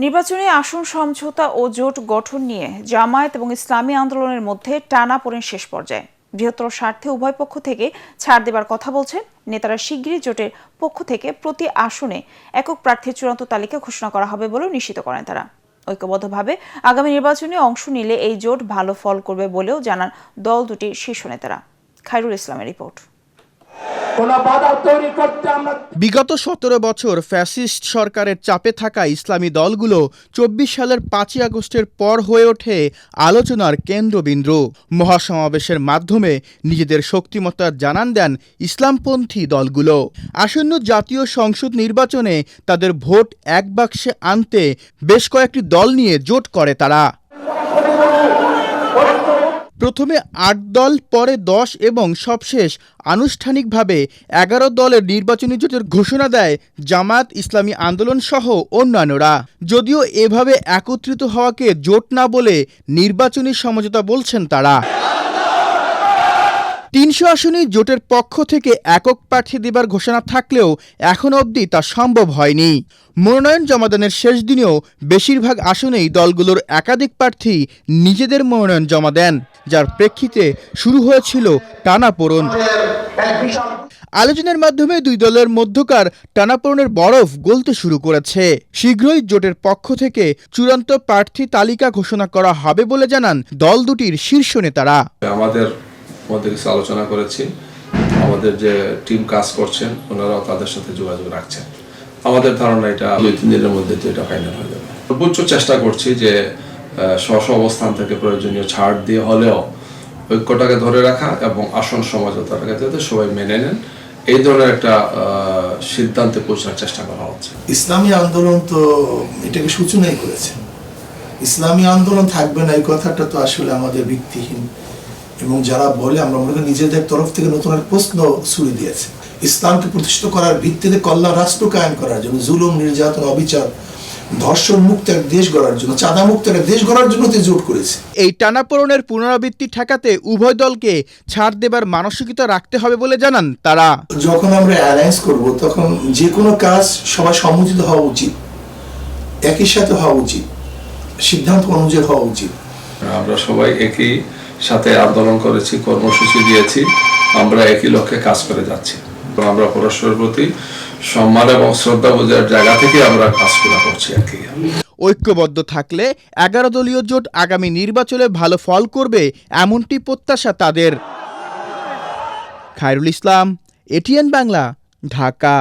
নির্বাচনী আসন সমঝোতা ও জোট গঠন নিয়ে জামায়াত এবং ইসলামী আন্দোলনের মধ্যে টানাপোড়েন শেষ পর্যায়ে। বৃহত্তর স্বার্থে উভয় পক্ষ থেকে ছাড় দেবার কথা বলছেন নেতারা। শিগগিরই জোটের পক্ষ থেকে প্রতি আসনে একক প্রার্থীর চূড়ান্ত তালিকা ঘোষণা করা হবে বলেও নিশ্চিত করেন তারা। ঐক্যবদ্ধভাবে আগামী নির্বাচনে অংশ নিলে এই জোট ভালো ফল করবে বলেও জানান দল দুটির শীর্ষ নেতারা। খায়রুল ইসলামের রিপোর্ট। বিগত ১৭ বছর ফ্যাসিস্ট সরকারের চাপে থাকা ইসলামী দলগুলো ২৪ সালের ৫ই আগস্টের পর হয়ে ওঠে আলোচনার কেন্দ্রবিন্দু। মহাসমাবেশের মাধ্যমে নিজেদের শক্তিমত্তা জানান দেন ইসলামপন্থী দলগুলো। আসন্ন জাতীয় সংসদ নির্বাচনে তাদের ভোট এক বাক্সে আনতে বেশ কয়েকটি দল নিয়ে জোট করে তারা। প্রথমে ৮ দল, পরে ১০ এবং সবশেষ আনুষ্ঠানিকভাবে ১১ দলের নির্বাচনী জোটের ঘোষণা দেয় জামায়াত, ইসলামী আন্দোলন সহ অন্যান্যরা। যদিও এভাবে একত্রিত হওয়াকে জোট না বলে নির্বাচনী সমঝোতা বলছেন তারা। ৩০০ আসনেই জোটের পক্ষ থেকে একক প্রার্থী দেবার ঘোষণা থাকলেও এখন অবধি তা সম্ভব হয়নি। মনোনয়ন জমাদানের শেষ দিনেও বেশিরভাগ আসনেই দলগুলোর একাধিক প্রার্থী নিজেদের মনোনয়ন জমা দেন, যার প্রেক্ষিতে শুরু হয়েছিল টানাপোড়েন। আলোচনার মাধ্যমে দুই দলের মধ্যকার টানাপোড়েনের বরফ গলতে শুরু করেছে। শীঘ্রই জোটের পক্ষ থেকে চূড়ান্ত প্রার্থী তালিকা ঘোষণা করা হবে বলে জানান দল দুটির শীর্ষ নেতারা। আমাদের মধ্যে কিছু আলোচনা করেছি, আমাদের যে টিম কাজ করছেন ওনারাও তাদের সাথে যোগাযোগ রাখছেন। আমাদের ধারণা এটা ২-৩ দিনের মধ্যে এটা ফাইনাল হয়ে যাবে। সর্বোচ্চ চেষ্টা করছি যে স্ব অবস্থান থেকে প্রয়োজনীয় ছাড় দিয়ে হলেও ঐক্যটাকে ধরে রাখা এবং আসন সমঝোতাটাকে যাতে সবাই মেনে নেন, এই ধরনের একটা সিদ্ধান্তে পৌঁছার চেষ্টা করা হচ্ছে। ইসলামী আন্দোলন তো এটাকে সূচনাই করেছে। ইসলামী আন্দোলন থাকবে না এই কথাটা তো আসলে আমাদের ভিত্তিহীন, এবং যারা বলে আমরা মনে করি নিজেদের তরফ থেকে নতুন এক প্রশ্ন ছুড়ে দিয়েছে। ইসলামকে প্রতিষ্ঠিত করার ভিত্তিতে কল্যাণ রাষ্ট্র কায়েম করার জন্য, জুলুম, নির্যাতন, অবিচার, ধর্ষণ মুক্ত এক দেশ গড়ার জন্য, চাঁদা মুক্ত এক দেশ গড়ার জন্য জোট করেছে। এই টানাপোড়েনের পুনরাবৃত্তি ঠেকাতে উভয় দলকে ছাড় দেবার মানসিকতা রাখতে হবে বলে জানান তারা। যখন আমরা অ্যালায়েন্স করব তখন যে কোনো কাজ সবাই সম্মতিত হওয়া উচিত, একই সাথে হওয়া উচিত, সিদ্ধান্ত অনুযায়ী হওয়া উচিত। আমরা সবাই একই সাথে আন্দোলন করেছি, কর্মসূচি দিয়েছি, আমরা একই লক্ষ্যে কাজ করে যাচ্ছি। আমরা পরস্পরের প্রতি সম্মান এবং শ্রদ্ধা বোঝার জায়গা থেকে আমরা কাজগুলো করছি আর কি। ঐক্যবদ্ধ থাকলে ১১ দলীয় জোট আগামী নির্বাচনে ভালো ফল করবে এমনটি প্রত্যাশা তাদের। খায়রুল ইসলাম, এটিএন বাংলা, ঢাকা।